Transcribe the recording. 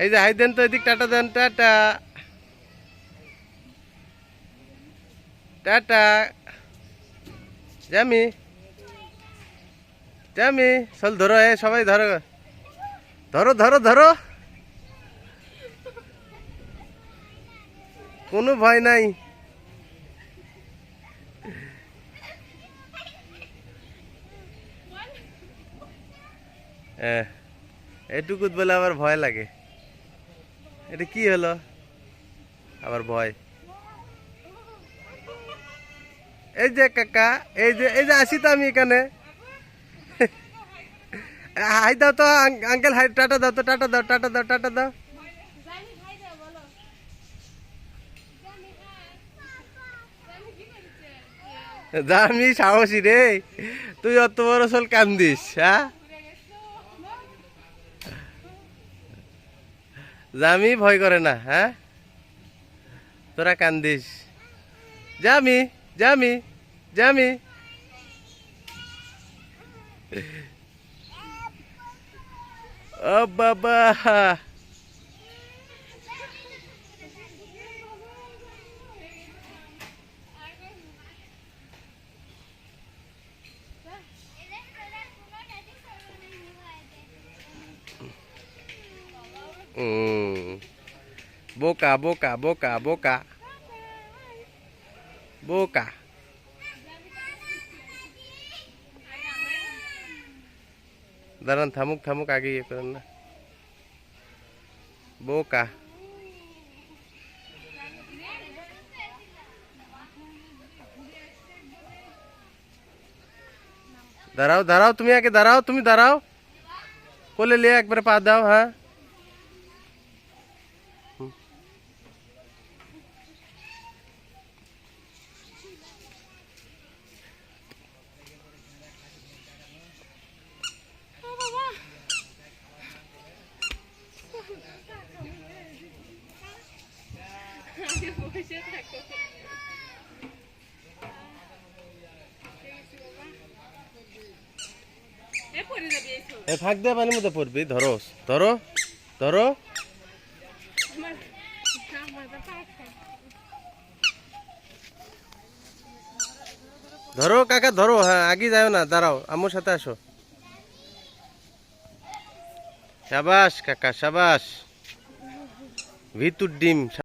এই যে হাই দেন তো, এদিক টাটা দেন, টাটা টাটা। জামি জামি চল ধরো, সবাই ধরো ধরো ধরো ধরো, কোনো ভয় নাই। এটুকুত বলে আবার ভয় লাগে, এটা কি হলো আবার ভয়? এই যে কাকা, এই যে আসি তো আমি এখানে। হাই দাও তো আঙ্কেল, হাই টাটা দাও তো, টাটা দাও, টাটা দাও, টাটা দাও। জামি সাহসী রে, তুই অত বড় চল কান্দিস? হ্যাঁ, জামি ভয় করে না? হ্যাঁ, তোরা কান্দিস? জামি জামি জামি, ও বাবা, বোকা বোকা বোকা বোকা বোকা। দাঁড়ান, থামুক থামুক, আগে ইয়ে করেন না, বোকা। দাঁড়াও দাঁড়াও, তুমি আগে দাঁড়াও, তুমি দাঁড়াও, কোলে লিয়ে একবারে পা দাও। হ্যাঁ, ফাঁক দিয়ে পানির মধ্যে পড়বি, ধরো ধরো ধরো। ধরো কাকা ধরো, হ্যাঁ আগে যাও না, দাঁড়াও, আম্মুর সাথে আসো। সাবাস কাকা সাবাস, ভিতুর ডিম।